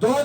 2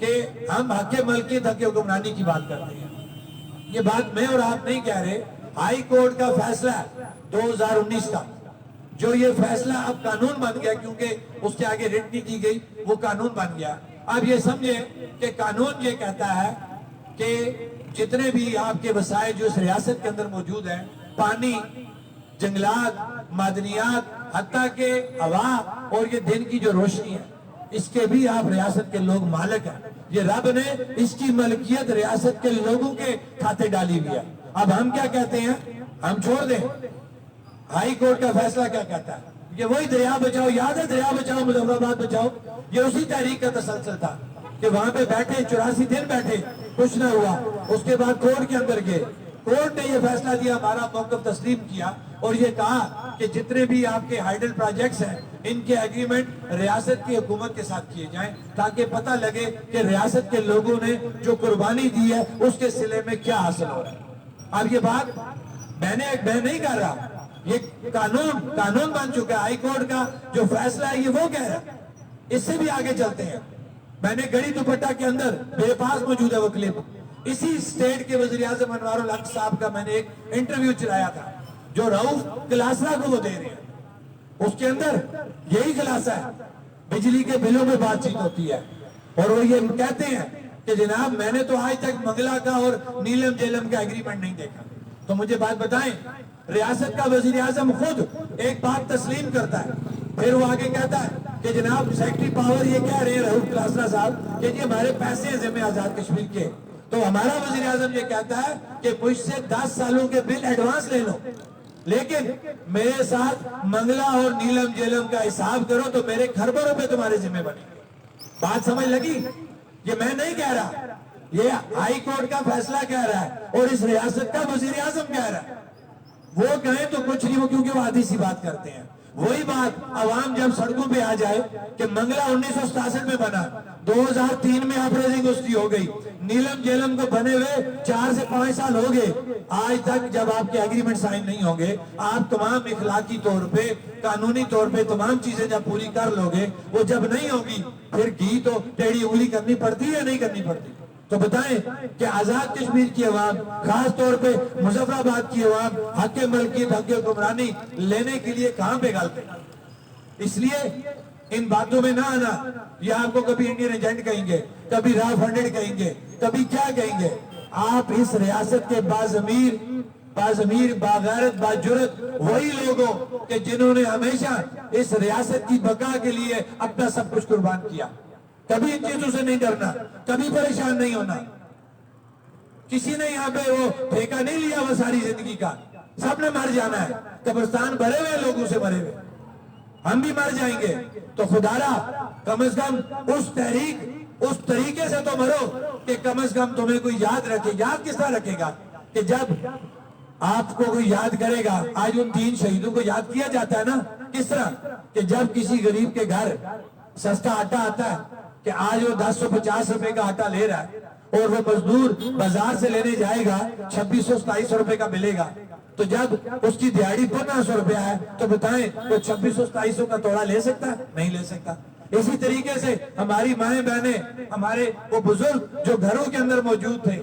کہ ہم حق ملکیت حق حکمرانی کی بات کرتے ہیں. یہ بات میں اور آپ نہیں کہہ رہے، ہائی کورٹ کا فیصلہ ہے 2019 کا، جو یہ فیصلہ اب قانون بن گیا، کیونکہ اس کے آگے ریٹ نہیں کی گئی، وہ قانون بن گیا. اب یہ سمجھیں کہ قانون یہ کہتا ہے کہ جتنے بھی آپ کے وسائل جو اس ریاست کے اندر موجود ہیں، پانی، جنگلات، معدنیات، حتیٰ کہ ہوا اور یہ دن کی جو روشنی ہے، اس کے بھی آپ ریاست کے لوگ مالک ہیں. یہ رب نے اس کی ملکیت ریاست کے لوگوں کے کھاتے ڈالی ہوئی ہے. اب ہم کیا کہتے ہیں؟ ہم چھوڑ دیں. ہائی کورٹ کا فیصلہ کیا کہتا ہے؟ یہ وہی دریا بچاؤ، یاد ہے دریا بچاؤ مظفر آباد بچاؤ، یہ اسی تحریک کا تسلسل تھا کہ وہاں پہ بیٹھے 84 دن بیٹھے، کچھ نہ ہوا. اس کے بعد کورٹ کے اندر گئے، کورٹ نے یہ فیصلہ دیا، ہمارا موقف تسلیم کیا اور یہ کہا کہ جتنے بھی آپ کے ہائیڈل پروجیکٹس ہیں ان کے ایگریمنٹ ریاست کی حکومت کے ساتھ کیے جائیں، تاکہ پتہ لگے کہ ریاست کے لوگوں نے جو قربانی دی ہے اس کے صلے میں کیا حاصل ہو رہا ہے. اب یہ بات میں نہیں کر رہا، یہ قانون بن چکا ہے. ہائی کورٹ کا جو فیصلہ ہے یہ وہ کہہ رہا ہے. اس سے بھی آگے چلتے ہیں. میں نے گڑی دوپٹہ کے اندر میرے پاس موجود ہے وہ کلپ، اسی اسٹیٹ کے وزیر اعظم انوار الحق صاحب کا میں نے ایک انٹرویو چلایا تھا جو رؤف کلاسرا کو وہ دے رہے ہیں. اس کے اندر یہی خلاصہ ہے، بجلی کے بلوں میں بات چیت ہوتی ہے اور وہ یہ کہتے ہیں کہ جناب میں نے تو آج تک منگلا کا اور نیلم جیلم کا ایگریمنٹ نہیں دیکھا. تو مجھے بات بتائیں، ریاست کا وزیر اعظم خود ایک بات تسلیم کرتا ہے، پھر وہ آگے کہتا ہے کہ جناب سیکٹری پاور یہ کہہ رہے ہیں رؤف کلاسرا صاحب کہ جی ہمارے پیسے ہیں ذمہ آزاد کشمیر کے. تو ہمارا وزیر اعظم یہ کہتا ہے کہ مجھ سے 10 سالوں کے بل ایڈوانس لے لو، لیکن میرے ساتھ منگلا اور نیلم جیلم کا حساب کرو تو میرے کھربوں روپے تمہارے ذمہ بنے گے. بات سمجھ لگی؟ یہ میں نہیں کہہ رہا، یہ ہائی کورٹ کا فیصلہ کہہ رہا ہے اور اس ریاست کا وزیر اعظم کہہ رہا ہے. وہ کہیں تو کچھ نہیں، وہ کیونکہ وہ آدھی سی بات کرتے ہیں. وہی بات عوام جب سڑکوں پہ آ جائے کہ منگلا 1967 میں بنا، 2003 میں اپریزنگ اس کی ہو گئی، نیلم جیلم کو بنے ہوئے 4 سے 5 سال ہو گئے، آج تک جب آپ کے ایگریمنٹ سائن نہیں ہوں گے، آپ تمام اخلاقی طور پہ قانونی طور پہ تمام چیزیں جب پوری کر لو گے، وہ جب نہیں ہوگی پھر گھی تو ٹیڑھی انگلی کرنی پڑتی ہے یا نہیں کرنی پڑتی؟ تو بتائیں کہ آزاد کشمیر کی عوام، خاص طور پہ مظفر آباد کی عوام حق ملکیت حق حکمرانی لینے کے لیے کہاں پہ گالتے ہیں؟ اس لیے ان باتوں میں نہ آنا. یہ آپ کو کبھی انڈین ایجنٹ کہیں گے، کبھی را فنڈڈ کہیں گے، کبھی کیا کہیں گے. آپ اس ریاست کے باضمیر باغیرت باجرت وہی لوگوں کہ جنہوں نے ہمیشہ اس ریاست کی بقا کے لیے اپنا سب کچھ قربان کیا. کبھی ان چیزوں سے نہیں ڈرنا، کبھی پریشان نہیں ہونا. کسی نے یہاں پہ وہ ٹھیکہ نہیں لیا وہ ساری زندگی کا. سب نے مر جانا ہے، قبرستان بھرے ہوئے لوگوں سے بھرے ہوئے، ہم بھی مر جائیں گے. تو خدارا کم از کم اس طریقے سے تو مرو کہ کم از کم تمہیں کوئی یاد رکھے. یاد کس طرح رکھے گا؟ کہ جب آپ کو کوئی یاد کرے گا. آج ان 3 شہیدوں کو یاد کیا جاتا ہے نا، کس طرح کہ جب کسی غریب کے گھر سستا آٹا آتا ہے کہ آج وہ 10-50 روپے کا آٹا لے رہا ہے اور وہ مزدور بازار سے لینے جائے گا 2600-2700 روپے کا ملے گا، تو جب اس کی دیہاڑی 1500 روپے ہے تو بتائیں وہ 2600-2700 کا توڑا لے سکتا ہے؟ نہیں لے سکتا. اسی طریقے سے ہماری مائیں بہنیں، ہمارے وہ بزرگ جو گھروں کے اندر موجود تھے،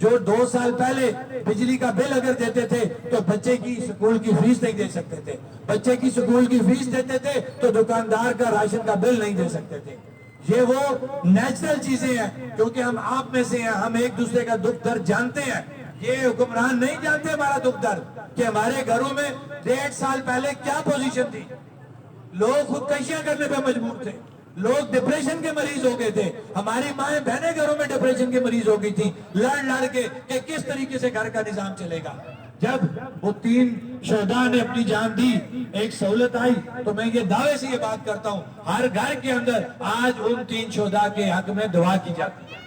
جو 2 سال پہلے بجلی کا بل اگر دیتے تھے تو بچے کی سکول کی فیس نہیں دے سکتے تھے، بچے کی سکول کی فیس دیتے تھے تو دکاندار کا راشن کا بل نہیں دے سکتے تھے. یہ وہ نیچرل چیزیں ہیں کیونکہ ہم آپ میں سے ہیں، ہم ایک دوسرے کا دکھ درد جانتے ہیں. یہ حکمران نہیں جانتے ہمارا دکھ درد کہ ہمارے گھروں میں 1.5 سال پہلے کیا پوزیشن تھی. لوگ خودکشیاں کرنے پہ مجبور تھے، لوگ ڈپریشن کے مریض ہو گئے تھے، ہماری مائیں بہنیں گھروں میں ڈپریشن کے مریض ہو گئی تھی لڑ کے کہ کس طریقے سے گھر کا نظام چلے گا. جب وہ 3 شہداء نے اپنی جان دی، ایک سہولت آئی. تو میں یہ دعوے سے یہ بات کرتا ہوں، ہر گھر کے اندر آج ان 3 شہداء کے حق میں دعا کی جاتی ہے.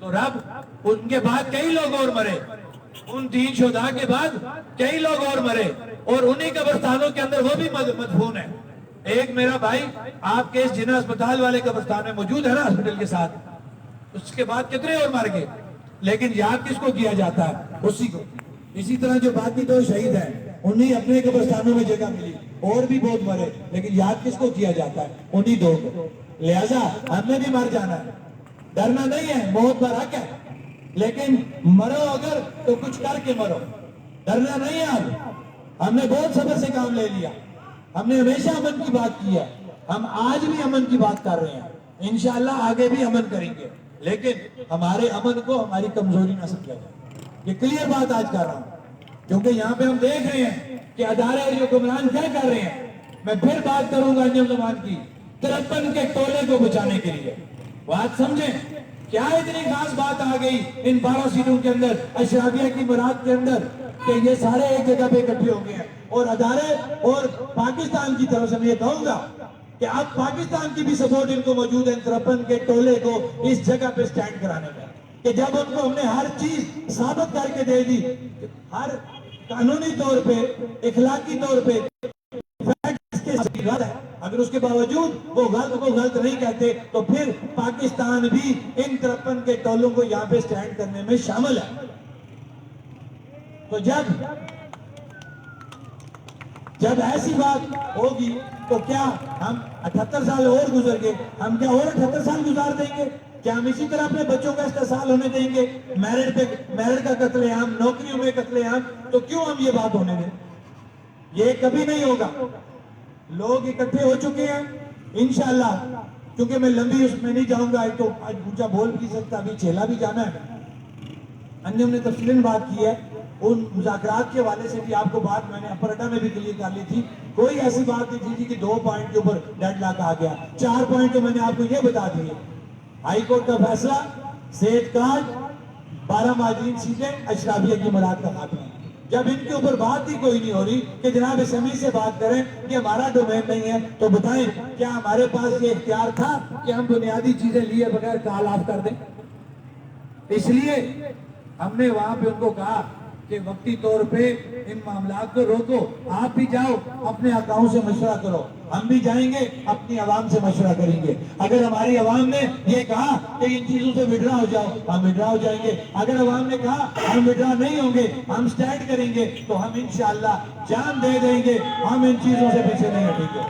تو رب ان کے بعد کئی لوگ اور مرے، ان 3 شہداء کے بعد کئی لوگ اور مرے اور انہی قبرستانوں کے اندر وہ بھی مدفون ہیں. ایک میرا بھائی آپ کے اس جناح اسپتال والے قبرستان میں موجود ہے نا، ہاسپٹل کے ساتھ. اس کے بعد کتنے اور مر گئے، لیکن یاد کس کو کیا جاتا ہے؟ اسی کو. اسی طرح جو باقی 2 شہید ہیں انہیں اپنے قبرستانوں میں جگہ ملی، اور بھی بہت مرے، لیکن یاد کس کو کیا جاتا ہے؟ انہی 2 کو. لہذا ہم نے بھی مر جانا ہے. ڈرنا نہیں ہے، موت پر حق ہے، لیکن مرو اگر تو کچھ کر کے مرو، ڈرنا نہیں ہے۔ اب ہم نے بہت صبر سے کام لے لیا، ہم نے ہمیشہ امن کی بات کی ہے، ہم آج بھی امن کی بات کر رہے ہیں، انشاءاللہ آگے بھی امن کریں گے، لیکن ہمارے امن کو ہماری کمزوری نہ سمجھا جائے۔ یہ کلیئر بات آج کر رہا ہوں، کیونکہ یہاں پہ ہم دیکھ رہے ہیں کہ ادارے اور یہ حکمران کیا کر رہے ہیں۔ میں پھر بات کروں گا انجم زمان کی، 53 کے ٹولے کو بچانے کے لیے بات سمجھیں، کیا اتنی خاص بات آ گئی ان 12 سیٹوں کے اندر، اشرافیہ کی مراد کے اندر، کہ یہ سارے ایک جگہ پہ اکٹھے ہو گئے ہیں، اور ادارے اور پاکستان کی طرف سے میں یہ کہوں گا کہ اب پاکستان کی بھی سپورٹ ان کو موجود ہے، 53 کے ٹولے کو اس جگہ پہ سٹینڈ کرانے میں، کہ جب ان کو ہم نے ہر چیز ثابت کر کے دے دی، ہر قانونی طور پہ، اخلاقی طور پہ اگر اس کے باوجود وہ غلط کو غلط نہیں کہتے، تو پھر پاکستان بھی ان 53 کے ٹولوں کو یہاں پہ سٹینڈ کرنے میں شامل ہے۔ تو جب ایسی بات ہوگی تو کیا ہم 78 سال اور گزر گئے، ہم کیا اور 78 سال گزار دیں گے؟ کیا ہم اسی طرح اپنے بچوں کا استحصال ہونے دیں گے؟ میرٹ کا قتل عام، نوکریوں میں قتل عام، تو کیوں ہم یہ بات ہونے دیں؟ یہ کبھی نہیں ہوگا۔ لوگ اکٹھے ہو چکے ہیں انشاءاللہ، کیونکہ میں لمبی اس میں نہیں جاؤں گا، تو آج اونچا بول بھی سکتا، ابھی چیلا بھی جانا ہے۔ انجم نے تفصیلاً بات کی ہے، ان مذاکرات کے حوالے سے بھی آپ کو بات میں نے اپر اڈا میں بھی کلیئر کر لی تھی، کوئی ایسی بات نہیں تھی کہ 2 پوائنٹ کے اوپر ڈیڈ لاک آ گیا، 4 پوائنٹ تو میں نے آپ کو یہ بتا دیے۔ ہائی کورٹ کا فیصلہ، صحت کارڈ، 12 مہاجرین سیٹیں، اشرافیہ کی مراد کا خاتمہ۔ جب ان کے اوپر بات ہی کوئی نہیں ہو رہی کہ جناب اسمبلی سے بات کریں کہ ہمارا ڈومین نہیں ہے، تو بتائیں کیا ہمارے پاس یہ اختیار تھا کہ ہم بنیادی چیزیں لیے بغیر کال آف کر دیں؟ اس لیے ہم نے وہاں پہ ان کو کہا کہ وقتی طور پہ ان معاملات کو روکو، آپ بھی جاؤ اپنے حکاموں سے مشورہ کرو، ہم بھی جائیں گے اپنی عوام سے مشورہ کریں گے۔ اگر ہماری عوام نے یہ کہا کہ ان چیزوں سے وڈرا ہو جاؤ، ہم وڈرا ہو جائیں گے۔ اگر عوام نے کہا ہم وڈرا نہیں ہوں گے، ہم سٹینڈ کریں گے، تو ہم انشاءاللہ جان دے دیں گے، ہم ان چیزوں سے پیچھے نہیں ہٹیں گے۔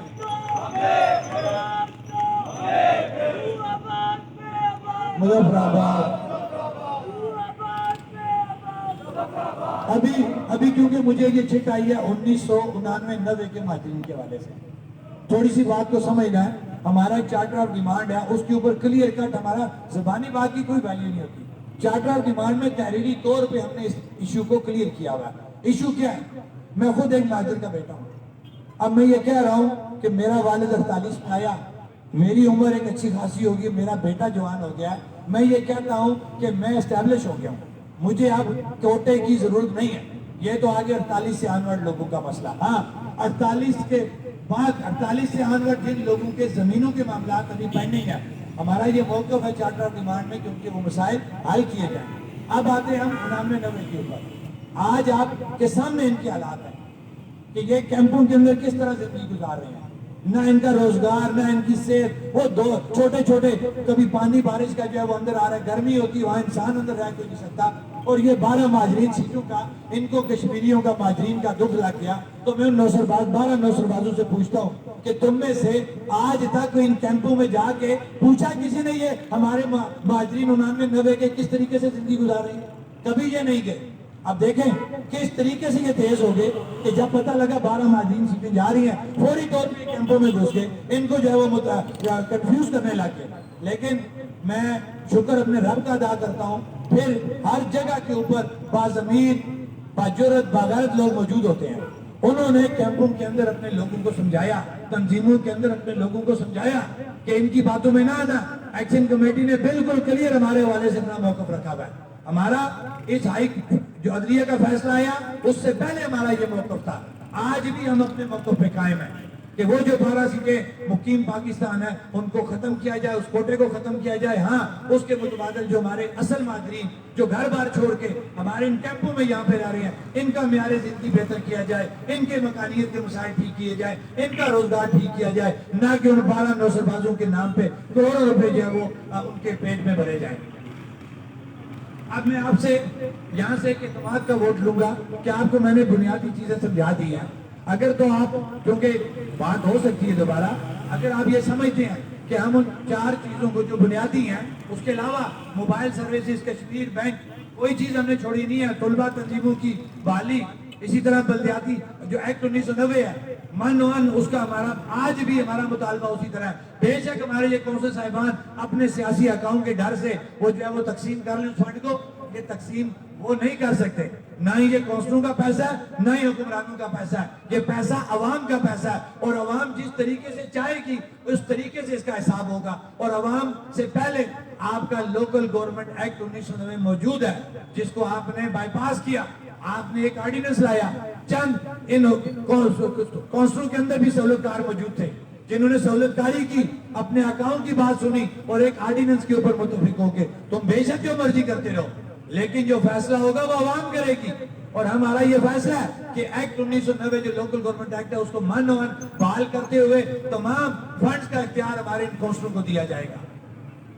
مظفر آباد ابھی کیونکہ مجھے یہ چٹ آئی ہے 1999-90 کے مہاجرین کے حوالے سے، تھوڑی سی بات کو سمجھنا ہے۔ ہمارا ایک چارٹر آف ڈیمانڈ ہے، اس کے اوپر کلیئر کٹ، ہمارا زبانی بات کی کوئی ویلیو نہیں ہوتی۔ چارٹر آف ڈیمانڈ میں تحریری طور پہ ہم نے اس ایشو کو کلیئر کیا ہوا ہے۔ ایشو کیا ہے؟ میں خود ایک مہاجر کا بیٹا ہوں، اب میں یہ کہہ رہا ہوں کہ میرا والد 48 میں آیا، میری عمر ایک اچھی خاصی ہوگی، میرا بیٹا جوان ہو گیا ہے، میں یہ کہتا ہوں کہ میں اسٹیبلش ہو گیا ہوں، مجھے اب کوٹے کی ضرورت نہیں ہے۔ یہ تو آگے 48 سے آنورڈ لوگوں کا مسئلہ، ہاں 48 کے بعد 48 سے آنورڈ جن لوگوں کے زمینوں کے معاملات ابھی پینڈنگ ہے، ہمارا یہ موقف ہے چارٹر آف ڈیمانڈ میں کہ ان کے وہ مسائل حل کیے جائیں۔ اب آتے ہیں ہم 99-90 کے اوپر۔ آج آپ کے سامنے ان کے حالات ہیں کہ یہ کیمپوں کے اندر کس طرح زندگی گزار رہے ہیں، نہ ان کا روزگار، نہ ان کی صحت، وہ دو چھوٹے چھوٹے، کبھی پانی بارش کا جو ہے وہ اندر آ رہا ہے، گرمی ہوتی ہے وہاں انسان اندر رہ کوئی نہیں سکتا، اور یہ 12 مہاجرین سیٹوں کا، ان کو کشمیریوں کا مہاجرین کا دکھ لگ گیا۔ تو میں ان 12 نوسر بازوں سے پوچھتا ہوں کہ تم میں سے آج تک ان کیمپوں میں جا کے پوچھا کسی نے یہ ہمارے مہاجرین 99-90 کے کس طریقے سے زندگی گزار رہے ہیں؟ کبھی یہ نہیں گئے۔ اب دیکھیں کس طریقے سے یہ تیز ہو گئے کہ جب پتہ لگا 12 مہاجرین سیٹیں جا رہی ہیں، فوری طور پہ کیمپوں میں گھس گئے، ان کو جو ہے وہ کنفیوز کرنے لگ گئے۔ لیکن میں شکر اپنے رب کا ادا کرتا ہوں، پھر ہر جگہ کے اوپر باضمیر، باجرت، باغیرت لوگ موجود ہوتے ہیں، انہوں نے کیمپوں کے اندر اپنے لوگوں کو سمجھایا، تنظیموں کے اندر اپنے لوگوں کو سمجھایا کہ ان کی باتوں میں نہ آنا۔ ایکشن کمیٹی نے بالکل کلیئر ہمارے حوالے سے اپنا موقف رکھا ہوا ہے۔ ہمارا اس جو عدلیہ کا فیصلہ آیا اس سے پہلے ہمارا یہ موقف تھا، آج بھی ہم اپنے موقف پہ قائم ہیں کہ وہ جو 12 سیٹیں مقیم پاکستان ہے ان کو ختم کیا جائے، اس کوٹے کو ختم کیا جائے۔ ہاں اس کے متبادل جو ہمارے اصل مہاجرین جو گھر بار چھوڑ کے ہمارے ان کیمپوں میں یہاں پہ رہ رہے ہیں، ان کا معیار زندگی بہتر کیا جائے، ان کے مکانیت کے مسائل ٹھیک کیے جائے، ان کا روزگار ٹھیک کیا جائے، نہ کہ ان 12 نوسر بازوں کے نام پہ کروڑوں روپے جو ہے وہ ان کے پیٹ میں بھرے جائیں۔ اب میں آپ سے یہاں سے ایک اعتماد کا ووٹ لوں گا کہ آپ کو میں نے بنیادی چیزیں سمجھا دی ہیں۔ اگر تو آپ، کیونکہ بات ہو سکتی ہے دوبارہ، اگر آپ یہ سمجھتے ہیں کہ ہم ان 4 چیزوں کو جو بنیادی ہیں، اس کے علاوہ موبائل سروسز، کشمیر بینک، کوئی چیز ہم نے چھوڑی نہیں ہے، طلبہ تنظیموں کی بحالی، اسی طرح بلدیاتی جو ایکٹ 1990 ہے من اس کا ہمارا آج بھی ہمارا مطالبہ اسی طرح ہے۔ بے شک ہمارے یہ کونسل صاحبان اپنے سیاسی اکاؤنٹ کے ڈر سے وہ جو ہے وہ تقسیم کر لیں فنڈ کو، یہ تقسیم وہ نہیں کر سکتے، نہ ہی یہ کونسلوں کا پیسہ ہے، نہ ہی حکمرانوں کا پیسہ ہے، یہ پیسہ عوام کا پیسہ ہے، اور عوام جس طریقے سے چاہے گی اس طریقے سے اس کا حساب ہوگا، اور عوام سے پہلے آپ کا لوکل گورنمنٹ ایکٹ 1990 موجود ہے جس کو آپ نے بائی پاس کیا، آپ نے ایک آرڈیننس لایا، چند ان کونسلوں کے اندر بھی سہولت کار موجود تھے جنہوں نے سہولت کاری کی، اپنے اکاؤنٹ کی بات سنی اور ایک آرڈیننس کے اوپر متفق ہو کے تم بے شک جو مرضی کرتے رہو، لیکن جو فیصلہ ہوگا وہ عوام کرے گی، اور ہمارا یہ فیصلہ ہے کہ ایکٹ 1990 جو لوکل گورنمنٹ ایکٹ ہے اس کو من بحال کرتے ہوئے تمام فنڈز کا اختیار ہمارے ان کونسلوں کو دیا جائے گا۔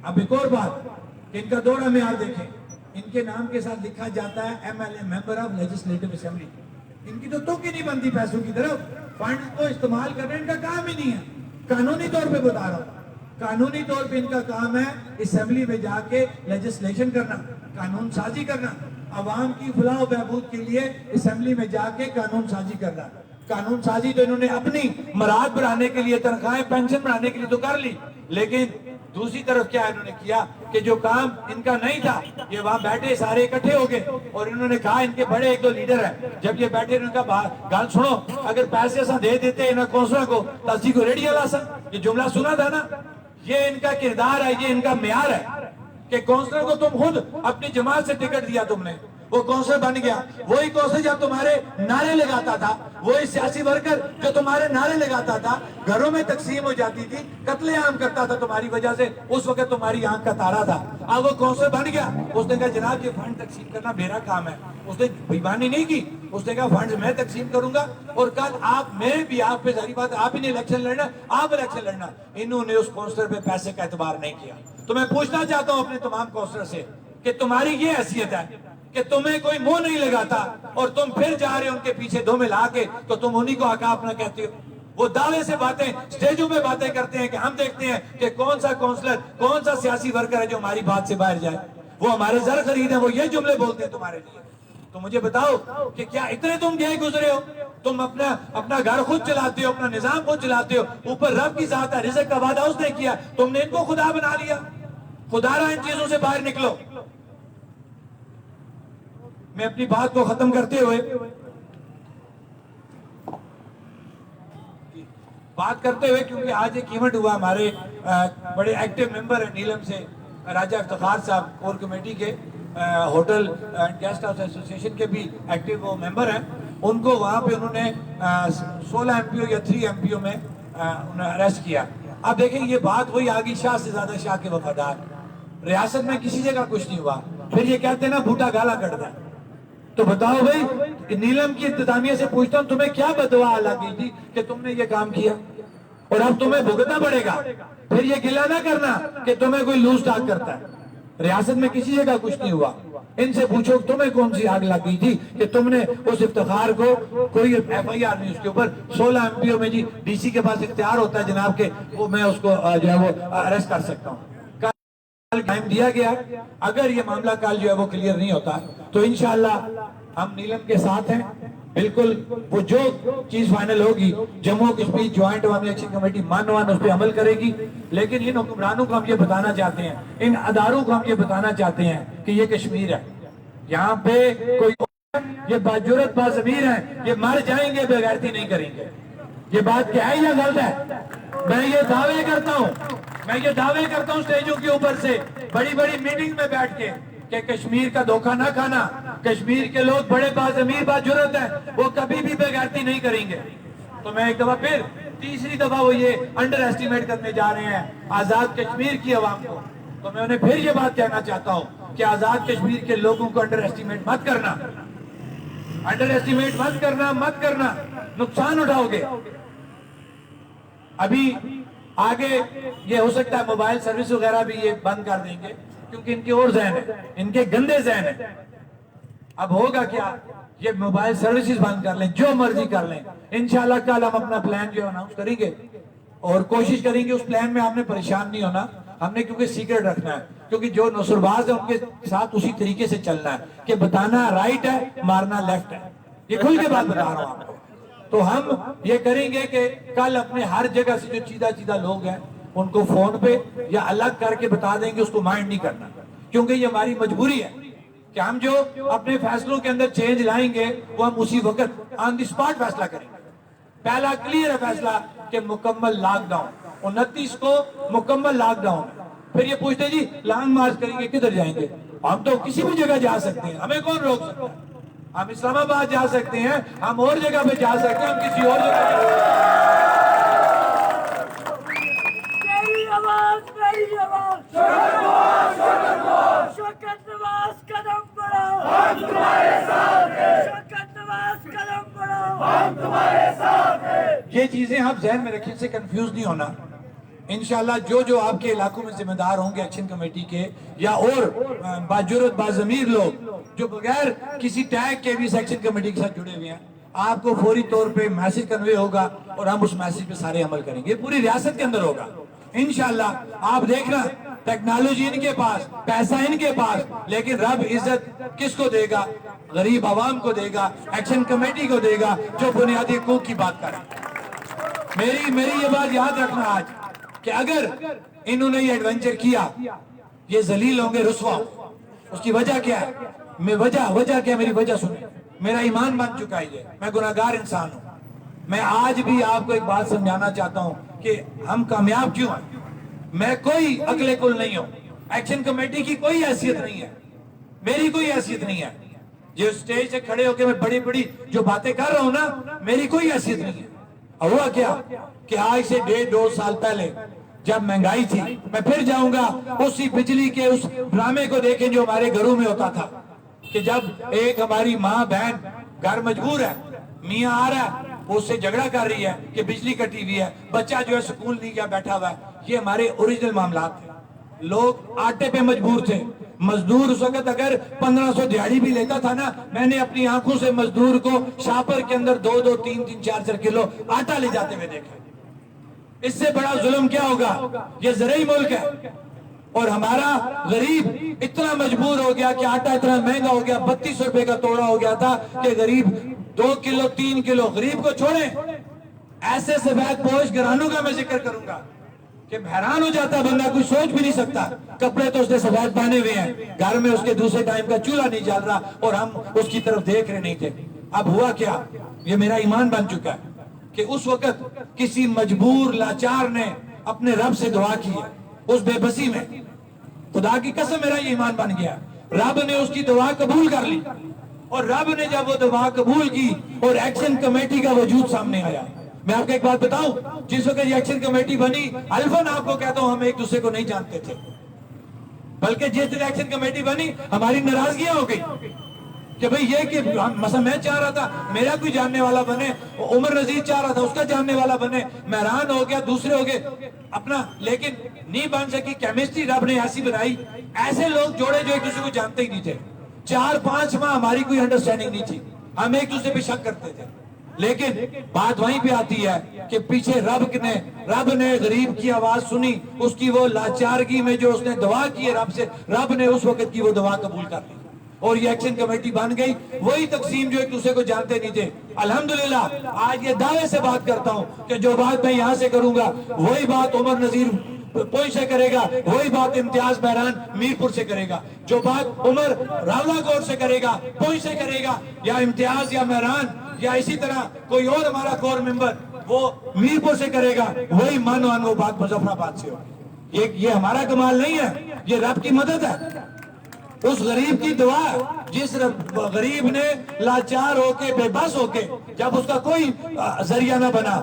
اب ایک اور بات کہ ان کا دورہ معیار دیکھیں، ان کے نام کے ساتھ لکھا جاتا ہے MLA member of legislative assembly, ان کی تو تک ہی نہیں بنتی پیسوں کی طرف، فنڈ کو استعمال کرنے ان کا کام ہی نہیں ہے، قانونی طور پہ بتا رہا ہوں، قانونی طور پہ ان کا کام ہے اسمبلی میں جا کے لیجسلیشن کرنا، قانون سازی کرنا، عوام کی فلاح و بہبود کے لیے اسمبلی میں جا کے قانون سازی کرنا۔ قانون سازی تو انہوں نے اپنی مراد بڑھانے کے لیے، تنخواہیں پینشن بڑھانے کے لیے تو کر لی، لیکن دوسری طرف کیا انہوں نے کیا کہ جو کام ان کا نہیں تھا، یہ وہاں بیٹھے سارے اکٹھے ہو گئے اور انہوں نے کہا، ان کے بڑے 1-2 لیڈر ہیں، جب یہ بیٹھے انہوں نے کہا گال سنو، اگر پیسے ایسا دے دیتے انہوں کونسلوں کو تصدیق کو ریڈی اللہ سن، یہ جملہ سنا تھا نا، یہ ان کا کردار ہے، یہ ان کا معیار ہے کہ کونسلر کو تم خود اپنی جماعت سے ٹکٹ دیا تم نے، وہ کونسلر بن گیا، وہی کونسلر جب تمہارے نعرے لگاتا تھا، وہی سیاسی ورکر جو تمہارے نعرے لگاتا تھا، گھروں میں تقسیم ہو جاتی تھی، قتل عام کرتا تھا تمہاری وجہ سے، اس وقت تمہاری آنکھ کا تارا تھا، اب وہ کونسلر بن گیا، اس نے کہا جناب یہ فنڈ تقسیم کرنا میرا کام ہے، اس نے بےایمانی نہیں کی، اس نے کہا فنڈ میں تقسیم کروں گا، اور کل آپ میرے بھی آپ پہ ظاہری بات آپ ہی نے الیکشن لڑنا، آپ الیکشن لڑنا، انہوں نے اس کونسلر پہ پیسے کا اعتبار نہیں کیا۔ تو میں پوچھنا چاہتا ہوں اپنے تمام کونسلر سے کہ تمہاری یہ حیثیت ہے کہ تمہیں کوئی منہ نہیں لگاتا اور تم پھر جا رہے ان کے پیچھے دو ملا کے تو تم انہی کو حق اپنا کہتے ہو، وہ دعوے سے باتیں سٹیجوں میں باتیں کرتے ہیں کہ ہم دیکھتے ہیں کہ کون سا کونسلر کون سا سیاسی ورکر ہے جو ہماری بات سے باہر جائے، وہ ہمارے زر خرید ہیں، وہ یہ جملے بولتے ہیں تمہارے لیے۔ تو مجھے بتاؤ کہ کیا اتنے تم گئے گزرے ہو، تم اپنا گھر خود چلاتے ہو، اپنا نظام خود چلاتے ہو، اوپر رب کی ذات ہے، رزق کا وعدہ اس نے کیا، تم نے ان کو خدا بنا لیا، خدا را ان چیزوں سے باہر نکلو۔ میں اپنی بات کو ختم کرتے ہوئے کیونکہ آج ایک ایونٹ ہوا، ہمارے بڑے ایکٹیو ممبر ہیں نیلم سے راجہ افتخار صاحب، کور کمیٹی کے، hotel and guest house association کے بھی ایکٹیو وہ ممبر ہیں، ان کو وہاں پہ انہوں نے 16 MPO یا 3 MPO میں انہیں اریسٹ کیا۔ اب دیکھیں یہ بات وہی آگی، شاہ سے زیادہ شاہ کے وفادار، ریاست میں کسی جگہ کچھ نہیں ہوا، پھر یہ کہتے ہیں نا بھوٹا گالا کٹتا ہے۔ تو بتاؤ بھائی، نیلم کی انتظامیہ سے پوچھتا ہوں تمہیں کیا بددعا لگ گئی تھی کہ تم نے یہ کام کیا، اور اب تمہیں بھگتنا پڑے گا، پھر یہ گلہ نہ کرنا کہ تمہیں کوئی لوز ٹاک کرتا ہے۔ ریاست میں کسی جگہ کچھ نہیں ہوا، ان سے پوچھو تمہیں کون سی آگ لگ گئی تھی کہ تم نے اس افتخار کو، کوئی FIR نہیں اس کے اوپر، 16 MPO میں جی DC کے پاس اختیار ہوتا ہے جناب کہ وہ میں اس کو جو ہے وہ اریسٹ کر سکتا ہوں۔ ٹائم دیا گیا، اگر یہ معاملہ کل جو ہے وہ کلیئر نہیں ہوتا تو انشاءاللہ ہم نیلم کے ساتھ ہیں، بالکل وہ جو چیز فائنل ہوگی جموں کشمیر جوائنٹ عوامی ایکشن کمیٹی اس پہ عمل کرے گی، لیکن ان حکمرانوں کو ہم یہ بتانا چاہتے ہیں، ان اداروں کو ہم یہ بتانا چاہتے ہیں کہ یہ کشمیر ہے، یہاں پہ کوئی یہ باجرت باضمیر ہیں، یہ مر جائیں گے بغیرتی نہیں کریں گے۔ یہ بات کیا ہے یا غلط ہے؟ میں یہ دعوے کرتا ہوں سٹیجوں کے اوپر سے، بڑی بڑی میٹنگ میں بیٹھ کے کہ کشمیر کا دھوکہ نہ کھانا، کشمیر کے لوگ بڑے باضمیر باجرت ہیں، وہ کبھی بھی بغیرتی نہیں کریں گے۔ تو میں ایک دفعہ پھر تیسری دفعہ وہ یہ انڈر ایسٹیمیٹ کرنے جا رہے ہیں آزاد کشمیر کی عوام کو، تو میں انہیں پھر یہ بات کہنا چاہتا ہوں کہ آزاد کشمیر کے لوگوں کو انڈر ایسٹیمیٹ مت کرنا، مت کرنا، نقصان اٹھاؤ گے۔ ابھی آگے یہ ہو سکتا ہے موبائل سروس وغیرہ بھی یہ بند کر دیں گے کیونکہ ان کے اور ذہن ہیں، ان کے گندے ذہن ہیں۔ اب ہوگا کیا، یہ موبائل سروسز بند کر لیں، جو مرضی کر لیں، انشاءاللہ کل ہم اپنا پلان جو اناؤنس کریں گے اور کوشش کریں گے اس پلان میں آپ نے پریشان نہیں ہونا. ہم نے کیونکہ سیکرٹ رکھنا ہے, کیونکہ جو نصرباز ہے ان کے ساتھ اسی طریقے سے چلنا ہے کہ بتانا رائٹ ہے, مارنا لیفٹ ہے. یہ کھل کے بات بتا رہا ہوں آپ کو. تو ہم یہ کریں گے کہ کل اپنے ہر جگہ سے جو چیدہ لوگ ہیں ان کو فون پہ یا الگ کر کے بتا دیں گے, اس کو مائنڈ نہیں کرنا, کیونکہ یہ ہماری مجبوری ہے کہ ہم جو اپنے فیصلوں کے اندر چینج لائیں گے وہ ہم اسی وقت آن دی سپاٹ فیصلہ کریں گے. پہلا کلیئر ہے فیصلہ کہ مکمل لاک ڈاؤن, 29 کو مکمل لاک ڈاؤن. پھر یہ پوچھتے جی لانگ مارچ کریں گے کدھر جائیں گے؟ ہم تو کسی بھی جگہ جا سکتے ہیں, ہمیں کون روک سکتا ہے؟ ہم اسلام آباد جا سکتے ہیں, ہم اور جگہ پہ جا سکتے ہیں, ہم کسی اور جگہ جا سکتے ہیں. یہ چیزیں آپ ذہن میں رکھیں, سے کنفیوز نہیں ہونا. انشاءاللہ جو آپ کے علاقوں میں ذمہ دار ہوں گے ایکشن کمیٹی کے یا اور باجرت باضمیر لوگ جو بغیر کسی ٹیگ کے بھی ایکشن کمیٹی کے ساتھ جڑے ہوئے ہیں, آپ کو فوری طور پہ میسج کنوے ہوگا اور ہم اس میسج پہ سارے عمل کریں گے. پوری ریاست کے اندر ہوگا انشاءاللہ. آپ دیکھنا ٹیکنالوجی ان کے پاس, پیسہ ان کے پاس, لیکن رب عزت کس کو دے گا؟ غریب عوام کو دے گا, ایکشن کمیٹی کو دے گا جو بنیادی حقوق کی بات کرے. میری یہ بات یاد رکھنا آج کہ اگر انہوں نے یہ ایڈونچر کیا, یہ ذلیل ہوں گے, رسوا. اس کی وجہ کیا ہے؟ میں وجہ کیا؟ میری وجہ سنیں. میرا ایمان بن چکا ہے یہ, میں گناہگار انسان ہوں. میں آج بھی آپ کو ایک بات سمجھانا چاہتا ہوں کہ ہم کامیاب کیوں ہیں. میں کوئی عقل کل نہیں ہوں, ایکشن کمیٹی کی کوئی حیثیت نہیں ہے, میری کوئی حیثیت نہیں ہے. جو اسٹیج سے کھڑے ہو کے میں بڑی جو باتیں کر رہا ہوں نا, میری کوئی حیثیت نہیں ہے. ہوا کیا کہ آج سے 1.5-2 سال پہلے جب مہنگائی تھی, میں پھر جاؤں گا اسی بجلی کے اس ڈرامے کو دیکھیں جو ہمارے گھروں میں ہوتا تھا کہ جب ایک ہماری ماں بہن گھر مجبور ہے, میاں آ رہا ہے, وہ اس سے جھگڑا کر رہی ہے کہ بجلی کٹی ہوئی ہے, بچہ جو ہے سکول نہیں گیا بیٹھا ہوا ہے. یہ ہمارے اوریجنل معاملات تھے. لوگ آٹے پہ مجبور تھے. مزدور اس وقت اگر 1500 دیہڑی بھی لیتا تھا نا, میں نے اپنی آنکھوں سے مزدور کو شاپر کے اندر 2-2, 3-3, 4-4 کلو آٹا لے جاتے ہوئے دیکھا. اس سے بڑا ظلم کیا ہوگا؟ یہ زرعی ملک ہے اور ہمارا غریب اتنا مجبور ہو گیا کہ آٹا اتنا مہنگا ہو گیا, 3200 روپے کا توڑا ہو گیا تھا کہ غریب 2 کلو 3 کلو. غریب کو چھوڑیں, ایسے سفید پوش گھرانوں کا میں ذکر کروں گا کہ حیران ہو جاتا بندہ, کوئی سوچ بھی نہیں سکتا. کپڑے تو اس نے سفید پہنے ہوئے ہیں, گھر میں اس کے دوسرے ٹائم کا چولہا نہیں جل رہا اور ہم اس کی طرف دیکھ رہے نہیں تھے. اب ہوا کیا؟ یہ میرا ایمان بن چکا ہے کہ اس وقت کسی مجبور لاچار نے اپنے رب سے دعا کی ہے اس بے بسی میں. خدا کی قسم میرا یہ ایمان بن گیا, رب نے اس کی دعا قبول کر لی. اور رب نے جب وہ دعا قبول کی اور ایکشن کمیٹی کا وجود سامنے آیا. میں آپ کو ایک بات بتاؤں, جس وقت یہ ایکشن کمیٹی بنی, الفاً آپ کو کہتا ہوں ہم ایک دوسرے کو نہیں جانتے تھے, بلکہ جس دن ایکشن کمیٹی بنی ہماری ناراضگیاں ہو گئی کہ بھئی یہ کہ مثلا میں چاہ رہا تھا میرا کوئی جاننے والا بنے, عمر نذیر چاہ رہا تھا اس کا جاننے والا بنے, مہران ہو گیا, دوسرے ہو گئے اپنا, لیکن نہیں بن سکی. کیمسٹری رب نے ایسی بنائی, ایسے لوگ جوڑے جو ایک دوسرے کو جانتے ہی نہیں تھے. 4-5 ماہ ہماری کوئی انڈرسٹینڈنگ نہیں تھی, ہم ایک دوسرے پہ شک کرتے تھے. لیکن بات وہیں پہ آتی ہے کہ پیچھے رب نے غریب کی آواز سنی, اس کی وہ لاچارگی میں جو اس نے دعا کی ہے رب سے, رب نے اس وقت کی وہ دعا قبول کر لی اور یہ ایکشن کمیٹی بن گئی. وہی تقسیم جو ایک دوسرے کو جانتے نہیں تھے. الحمدللہ آج یہ دعوے سے بات کرتا ہوں کہ جو بات میں یہاں سے کروں گا وہی بات عمر نذیر پوئی سے کرے گا, وہی بات امتیاز بہران میرپور سے کرے گا, جو بات عمر راولہ کوٹ سے کرے گا, پوئی سے کرے گا, یا امتیاز یا مہران یا اسی طرح کوئی اور ہمارا کور ممبر وہ میرپور سے کرے گا, وہی من وہ بات مظفر آباد سے ہوگی. یہ ہمارا کمال نہیں ہے, یہ رب کی مدد ہے. اس غریب کی دعا, جس غریب نے لاچار ہو کے بے بس ہو کے جب اس کا کوئی ذریعہ نہ بنا,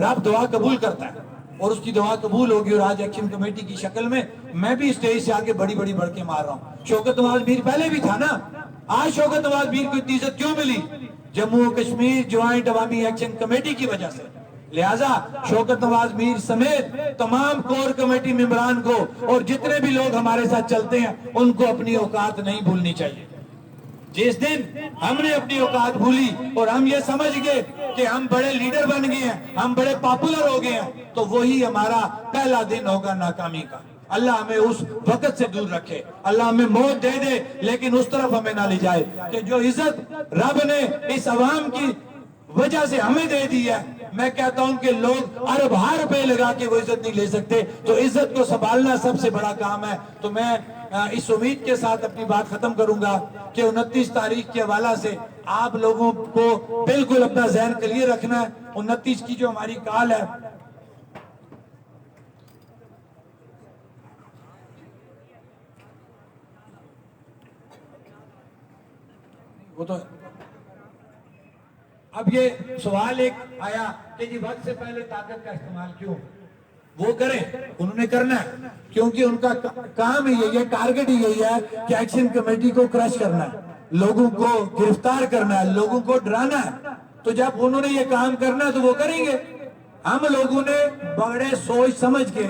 رب دعا قبول کرتا ہے اور اس کی دعا قبول ہوگی. اور آج ایکشن کمیٹی کی شکل میں بھی اسٹیج سے آگے بڑی بڑھ کے مار رہا ہوں. شوکت نواز میر پہلے بھی تھا نا, آج شوکت نواز میر کو اتنی عزت کیوں ملی؟ جموں کشمیر جوائنٹ عوامی ایکشن کمیٹی کی وجہ سے. لہٰذا شوکت نواز میر سمیت تمام کور کمیٹی ممبران کو اور جتنے بھی لوگ ہمارے ساتھ چلتے ہیں ان کو اپنی اوقات نہیں بھولنی چاہیے. جس دن ہم نے اپنی اوقات بھولی اور ہم یہ سمجھ گئے کہ ہم بڑے لیڈر بن گئے ہیں, ہم بڑے پاپولر ہو گئے ہیں, تو وہی ہمارا پہلا دن ہوگا ناکامی کا. اللہ ہمیں اس وقت سے دور رکھے, اللہ ہمیں موت دے دے لیکن اس طرف ہمیں نہ لے جائے کہ جو عزت رب نے اس عوام کی وجہ سے ہمیں دے دی ہے, میں کہتا ہوں کہ لوگ ارب ہار روپے لگا کے وہ عزت نہیں لے سکتے. تو عزت کو سنبھالنا سب سے بڑا کام ہے. تو میں اس امید کے ساتھ اپنی بات ختم کروں گا کہ 29 تاریخ کے حوالہ سے آپ لوگوں کو بالکل اپنا ذہن کلیئر رکھنا ہے. 29 کی جو ہماری کال ہے, وہ تو اب یہ سوال ایک آیا کہ جی وقت سے پہلے طاقت کا استعمال کیوں؟ وہ کریں, انہوں نے کرنا ہے کیونکہ ان کا کام ہی یہی ہے, ٹارگٹ ہی یہی ہے کہ ایکشن کمیٹی کو کرش کرنا ہے, لوگوں کو گرفتار کرنا ہے, لوگوں کو ڈرانا ہے. تو جب انہوں نے یہ کام کرنا ہے تو وہ کریں گے. ہم لوگوں نے بڑے سوچ سمجھ کے,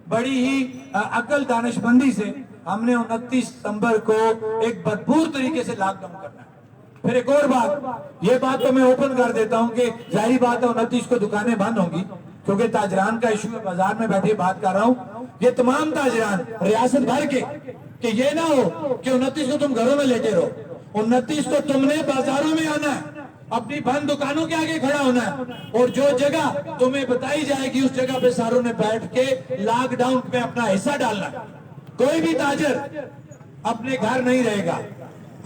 بڑی ہی عقل دانش مندی سے ہم نے 29 ستمبر کو ایک بھرپور طریقے سے لاک ڈاؤن کرنا ہے. پھر ایک اور بات, یہ بات تو میں اوپن کر دیتا ہوں کہ ظاہری بات ہے 29 کو دکانیں بند ہوں گی کیونکہ تاجران کا ایشو ہے, بازار میں بیٹھے بات کر رہا ہوں. یہ تمام تاجران ریاست بھر کے, کہ یہ نہ ہو کہ 29 کو تم گھروں میں لیٹے رہو. 29 کو تم نے بازاروں میں آنا ہے, اپنی بند دکانوں کے آگے کھڑا ہونا ہے, اور جو جگہ تمہیں بتائی جائے گی اس جگہ پہ ساروں نے بیٹھ کے لاک ڈاؤن میں اپنا حصہ ڈالنا ہے. کوئی بھی تاجر اپنے گھر نہیں رہے گا.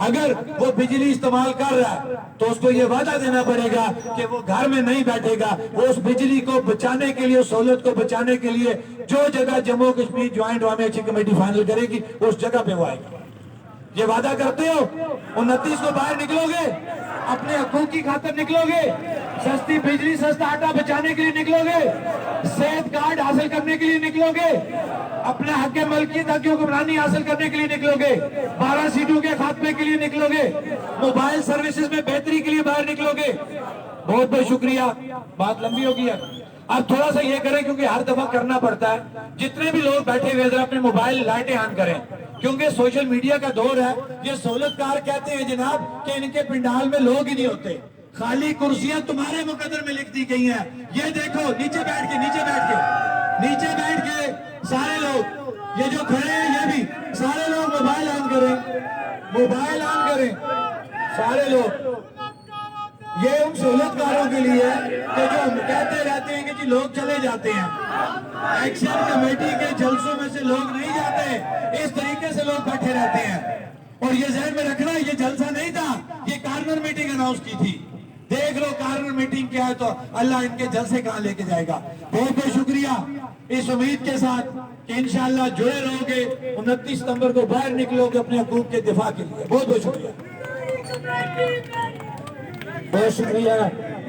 اگر وہ بجلی استعمال کر رہا ہے تو اس کو یہ وعدہ دینا پڑے گا کہ وہ گھر میں نہیں بیٹھے گا, وہ اس بجلی کو بچانے کے لیے, سہولت کو بچانے کے لیے جو جگہ جموں کشمیر جوائنٹ عوامی ایکشن کمیٹی فائنل کرے گی اس جگہ پہ وہ آئے گا. یہ وعدہ کرتے ہو؟ 29 کو باہر نکلو گے, اپنے حقوق کی خاطر نکلو گے, سستی بجلی سستا آٹا بچانے کے لیے نکلو گے, صحت کارڈ حاصل کرنے کے لیے نکلو گے, اپنے حق ملکیت حق حکمرانی حاصل کرنے کے لیے نکلو گے, 12 سیٹوں کے خاتمے کے لیے نکلو گے, موبائل سروسز میں بہتری کے لیے باہر نکلو گے. بہت بہت شکریہ, بات لمبی ہوگی ہے. اب تھوڑا سا یہ کریں کیونکہ ہر دفعہ کرنا پڑتا ہے, جتنے بھی لوگ بیٹھے ہوئے ذرا اپنے موبائل لائٹیں آن کریں کیونکہ سوشل میڈیا کا دور ہے. یہ سہولت کار کہتے ہیں جناب کہ ان کے پنڈال میں لوگ ہی نہیں ہوتے, خالی کرسیاں تمہارے مقدر میں لکھ دی گئی ہیں. یہ دیکھو نیچے بیٹھ کے سارے لوگ, یہ جو کھڑے ہیں یہ بھی سارے لوگ موبائل آن کریں, سارے لوگ. یہ ان سہولت کاروں کے لیے کہ جو ہم کہتے رہتے ہیں کہ جی لوگ چلے جاتے ہیں, ایکشن کمیٹی کے جلسوں میں سے لوگ نہیں جاتے, اس طریقے سے لوگ بیٹھے رہتے ہیں. اور یہ ذہن میں رکھنا, یہ جلسہ نہیں تھا, یہ کارنر میٹنگ اناؤنس کی تھی. دیکھ لو کارنر میٹنگ کیا ہے تو اللہ ان کے جلسے کہاں لے کے جائے گا. بہت بہت شکریہ, اس امید کے ساتھ کہ انشاءاللہ جڑے رہو گے, 29 ستمبر کو باہر نکلو گے اپنے حقوق کے دفاع کے لیے. بہت بہت شکریہ. بہت شکریہ.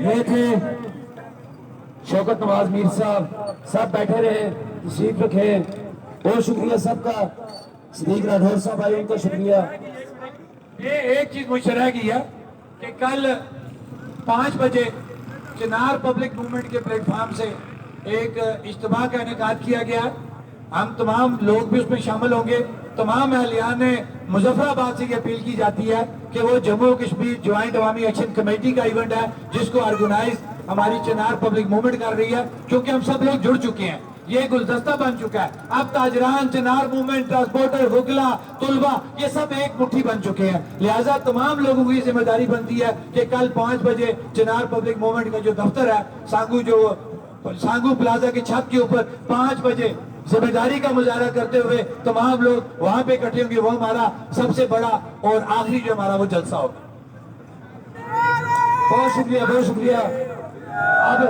یہ تھے شوکت نواز میر صاحب, سب بیٹھے رہے, تشریف رکھے. بہت شکریہ سب کا. صدیق راٹھور صاحب آئے, ان کا شکریہ. یہ ایک چیز مجھ سے رہ گئی ہے کہ کل 5 بجے چنار پبلک موومنٹ کے پلیٹ فارم سے ایک اجتماع کا انعقاد کیا گیا. ہم تمام لوگ بھی اس میں شامل ہوں گے. تمام اہلیان مظفر آباد سے یہ اپیل کی جاتی ہے کہ وہ جموں کشمیر جوائنٹ عوامی ایکشن کمیٹی کا ایونٹ ہے جس کو آرگنائز ہماری چنار پبلک موومنٹ کر رہی ہے, کیونکہ ہم سب لوگ جڑ چکے ہیں, یہ گلدستہ بن چکا ہے. اب تاجران, چنار موومنٹ, ٹرانسپورٹر, وکلا, طلبہ, یہ سب ایک مٹھی بن چکے ہیں. لہٰذا تمام لوگوں کی ذمہ داری بنتی ہے کہ کل 5 بجے چنار پبلک موومنٹ کا جو دفتر ہے سانگو پلازا کی چھت کے اوپر 5 بجے ذمہ داری کا مظاہرہ کرتے ہوئے تمام لوگ وہاں پہ اکٹھے ہوں گے. وہ ہمارا سب سے بڑا اور آخری جو ہمارا وہ جلسہ ہوگا. بہت شکریہ, بہت شکریہ. اب